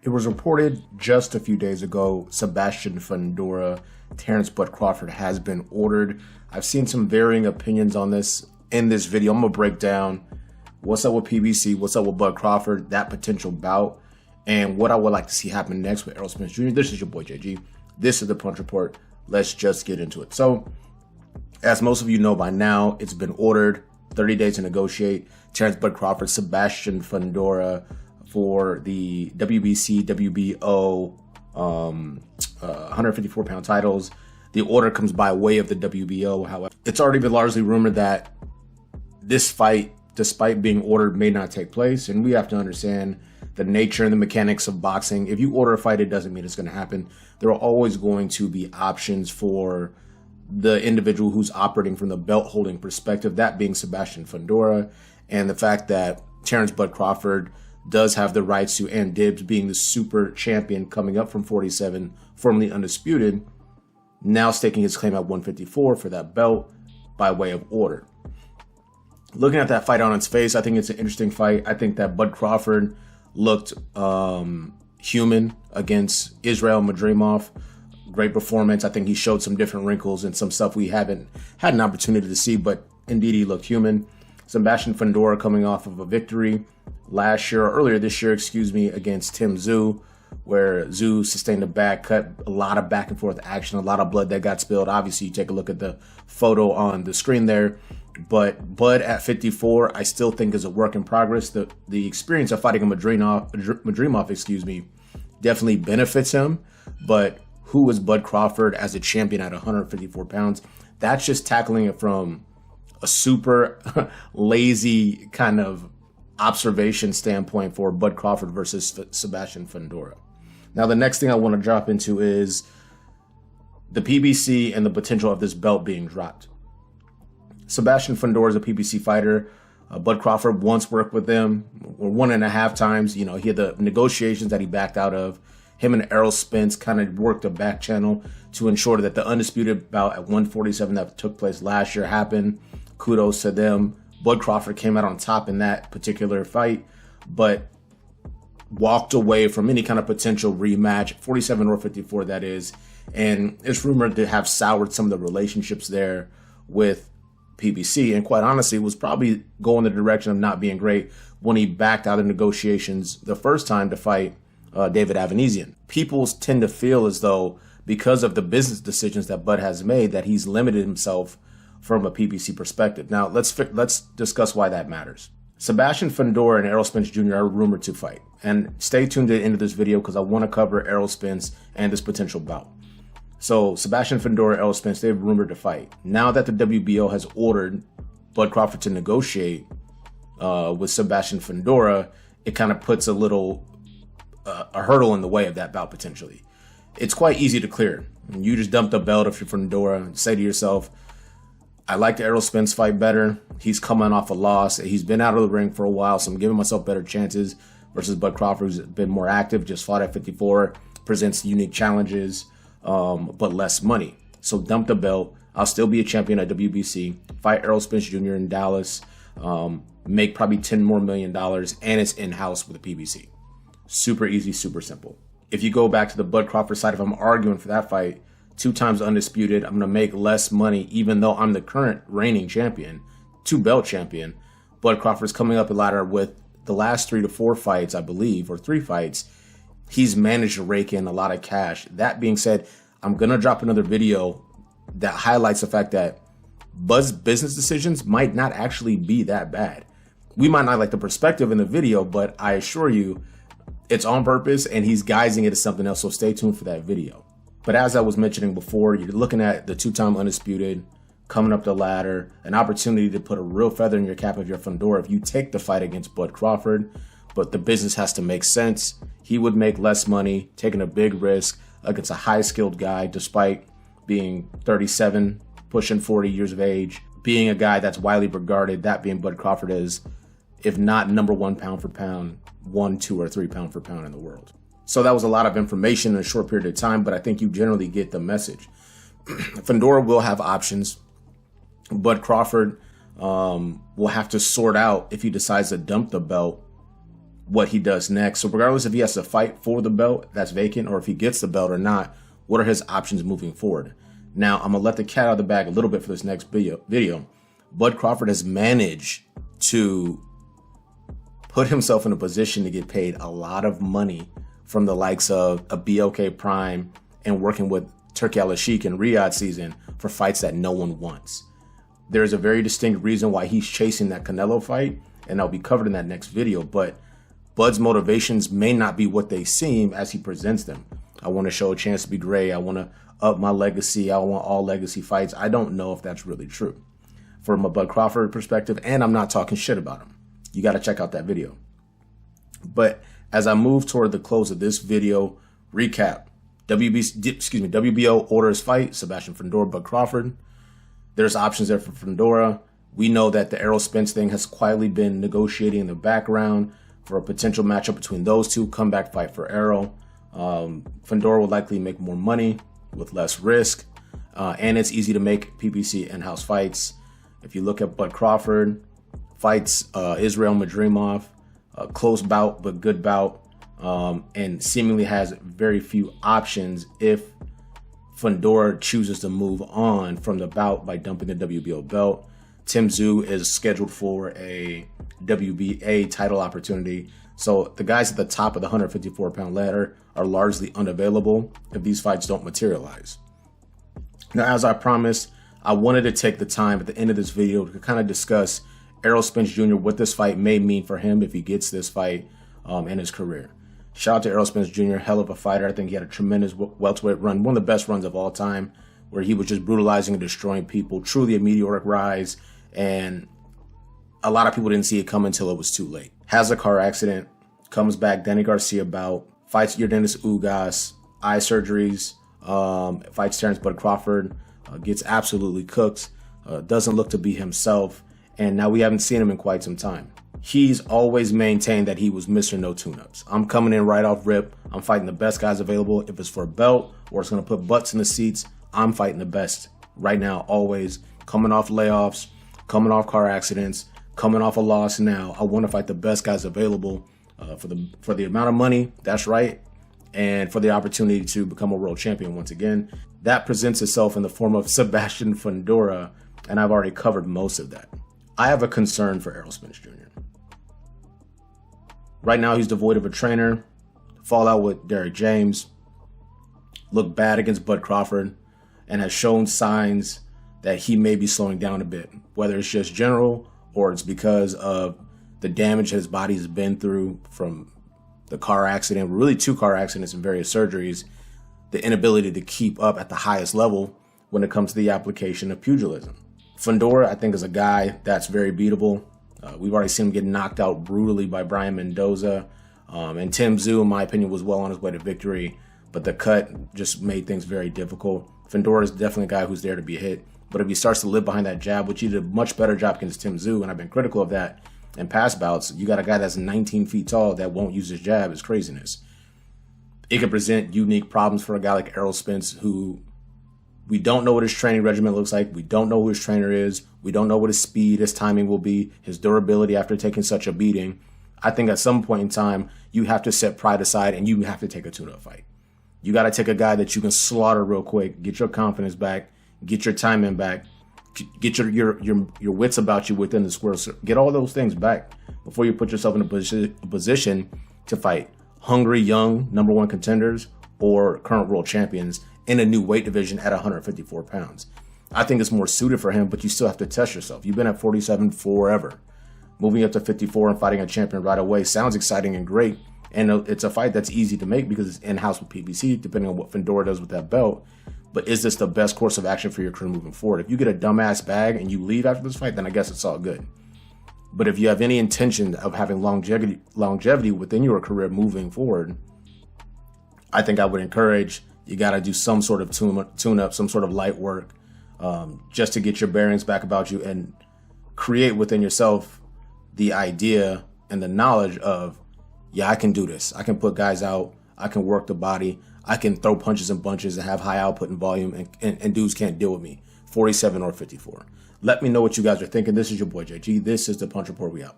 It was reported just a few days ago, Sebastian Fundora, Terence Bud Crawford has been ordered. I've seen some varying opinions on this in this video. I'm going to break down what's up with PBC, what's up with Bud Crawford, that potential bout, and what I would like to see happen next with Errol Spence Jr. This is your boy JG. This is the Punch Report. Let's just get into it. So, as most of you know by now, it's been ordered, 30 days to negotiate. Terence Bud Crawford, Sebastian Fundora for the WBC, WBO, 154-pound titles. The order comes by way of the WBO. However, it's already been largely rumored that this fight, despite being ordered, may not take place. And we have to understand the nature and the mechanics of boxing. If you order a fight, it doesn't mean it's going to happen. There are always going to be options for the individual who's operating from the belt holding perspective, that being Sebastian Fundora, and the fact that Terence Bud Crawford does have the rights to, and dibs, being the super champion coming up from 47, formerly undisputed, now staking his claim at 154 for that belt by way of order. Looking at that fight on its face, I think it's an interesting fight. I think that Bud Crawford looked human against Israel Madrimov. Great performance. I think he showed some different wrinkles and some stuff we haven't had an opportunity to see, but indeed he looked human. Sebastian Fundora coming off of a victory earlier this year, against Tim Tszyu, where Tszyu sustained a back cut, a lot of back and forth action, a lot of blood that got spilled. Obviously, you take a look at the photo on the screen there, but Bud at 54, I still think is a work in progress. The experience of fighting a Madrimov, definitely benefits him, but who is Bud Crawford as a champion at 154 pounds? That's just tackling it from a super lazy kind of observation standpoint for Bud Crawford versus Sebastian Fundora. Now, the next thing I want to drop into is the PBC and the potential of this belt being dropped. Sebastian Fundora is a PBC fighter. Bud Crawford once worked with them, or 1.5 times. He had the negotiations that he backed out of. Him and Errol Spence kind of worked a back channel to ensure that the undisputed bout at 147 that took place last year happened. Kudos to them. Bud Crawford came out on top in that particular fight, but walked away from any kind of potential rematch, 47 or 54 that is, and it's rumored to have soured some of the relationships there with PBC, and quite honestly, it was probably going the direction of not being great when he backed out of negotiations the first time to fight David Avanesian. People tend to feel as though, because of the business decisions that Bud has made, that he's limited himself from a PBC perspective. Now, let's discuss why that matters. Sebastian Fundora and Errol Spence Jr. are rumored to fight. And stay tuned to the end of this video because I want to cover Errol Spence and this potential bout. So, Sebastian Fundora, Errol Spence, they're rumored to fight. Now that the WBO has ordered Bud Crawford to negotiate with Sebastian Fundora, it kind of puts a hurdle in the way of that bout potentially. It's quite easy to clear. You just dump the belt if you're Fundora and say to yourself, I like the Errol Spence fight better. He's coming off a loss. He's been out of the ring for a while, so I'm giving myself better chances versus Bud Crawford, who's been more active, just fought at 54, presents unique challenges, but less money. So dump the belt. I'll still be a champion at WBC, fight Errol Spence Jr. in Dallas, make probably $10 more million, and it's in-house with the PBC. Super easy, super simple. If you go back to the Bud Crawford side, if I'm arguing for that fight, 2 times undisputed, I'm going to make less money, even though I'm the current reigning champion, 2-belt champion. Bud Crawford's coming up the ladder with the last 3 to 4 fights, I believe, or 3 fights. He's managed to rake in a lot of cash. That being said, I'm going to drop another video that highlights the fact that Bud's business decisions might not actually be that bad. We might not like the perspective in the video, but I assure you, it's on purpose and he's guising it as something else. So stay tuned for that video. But as I was mentioning before, you're looking at the 2-time undisputed coming up the ladder, an opportunity to put a real feather in your cap of your Fundora if you take the fight against Bud Crawford. But the business has to make sense. He would make less money, taking a big risk against a high-skilled guy, despite being 37, pushing 40 years of age, being a guy that's widely regarded, that being Bud Crawford, is, if not number 1 pound for pound, 1, 2, or 3 pound for pound in the world. So that was a lot of information in a short period of time, but I think you generally get the message. Fundora will have options. Bud Crawford will have to sort out, if he decides to dump the belt, what he does next. So regardless if he has to fight for the belt that's vacant or if he gets the belt or not, what are his options moving forward? Now, I'm going to let the cat out of the bag a little bit for this next video. Bud Crawford has managed to put himself in a position to get paid a lot of money from the likes of a BLK Prime and working with Turki Al-Sheikh in Riyadh season for fights that no one wants. There's a very distinct reason why he's chasing that Canelo fight, and I'll be covered in that next video, but Bud's motivations may not be what they seem as he presents them. I want to show a chance to be great. I want to up my legacy. I want all legacy fights. I don't know if that's really true from a Bud Crawford perspective, and I'm not talking shit about him. You got to check out that video. But as I move toward the close of this video, recap, WBO orders fight, Sebastian Fundora, Bud Crawford. There's options there for Fundora. We know that the Errol Spence thing has quietly been negotiating in the background for a potential matchup between those two, comeback fight for Errol. Fundora will likely make more money with less risk, and it's easy to make PBC in-house fights. If you look at Bud Crawford, fights Israel Madrimov, close bout but good bout, and seemingly has very few options if Fundora chooses to move on from the bout by dumping the WBO belt. Tim Tszyu is scheduled for a WBA title opportunity. So the guys at the top of the 154-pound ladder are largely unavailable if these fights don't materialize. Now, as I promised, I wanted to take the time at the end of this video to kind of discuss Errol Spence Jr., what this fight may mean for him if he gets this fight in his career. Shout out to Errol Spence Jr., hell of a fighter. I think he had a tremendous welterweight run, one of the best runs of all time, where he was just brutalizing and destroying people, truly a meteoric rise, and a lot of people didn't see it come until it was too late. Has a car accident, comes back, Danny Garcia bout, fights Yordenis Ugas, eye surgeries, fights Terence Bud Crawford, gets absolutely cooked, doesn't look to be himself, and now we haven't seen him in quite some time. He's always maintained that he was Mr. No Tune-Ups. I'm coming in right off rip. I'm fighting the best guys available. If it's for a belt or it's going to put butts in the seats, I'm fighting the best right now, always. Coming off layoffs, coming off car accidents, coming off a loss now. I want to fight the best guys available for the amount of money, that's right, and for the opportunity to become a world champion once again. That presents itself in the form of Sebastian Fundora, and I've already covered most of that. I have a concern for Errol Spence Jr. Right now, he's devoid of a trainer. Fallout with Derrick James. Looked bad against Bud Crawford and has shown signs that he may be slowing down a bit, whether it's just general or it's because of the damage his body has been through from the car accident, really 2 car accidents and various surgeries, the inability to keep up at the highest level when it comes to the application of pugilism. Fundora, I think, is a guy that's very beatable. We've already seen him get knocked out brutally by Brian Mendoza. And Tim Tszyu, in my opinion, was well on his way to victory, but the cut just made things very difficult. Fundora is definitely a guy who's there to be hit, but if he starts to live behind that jab, which he did a much better job against Tim Tszyu, and I've been critical of that in past bouts, you got a guy that's 19 feet tall that won't use his jab. It's craziness. It could present unique problems for a guy like Errol Spence, who we don't know what his training regimen looks like. We don't know who his trainer is. We don't know what his speed, his timing will be, his durability after taking such a beating. I think at some point in time, you have to set pride aside and you have to take a tune-up fight. You got to take a guy that you can slaughter real quick, get your confidence back, get your timing back, get your wits about you within the square circle. Get all those things back before you put yourself in a position to fight hungry, young, #1 contenders or current world champions in a new weight division at 154 pounds. I think it's more suited for him, but you still have to test yourself. You've been at 47 forever. Moving up to 54 and fighting a champion right away sounds exciting and great. And it's a fight that's easy to make because it's in-house with PBC, depending on what Fundora does with that belt. But is this the best course of action for your career moving forward? If you get a dumbass bag and you leave after this fight, then I guess it's all good. But if you have any intention of having longevity within your career moving forward, I think I would encourage you got to do some sort of tune-up, some sort of light work, just to get your bearings back about you and create within yourself the idea and the knowledge of, yeah, I can do this. I can put guys out. I can work the body. I can throw punches and bunches and have high output and volume, and dudes can't deal with me, 47 or 54. Let me know what you guys are thinking. This is your boy JG. This is the Punch Report. We out.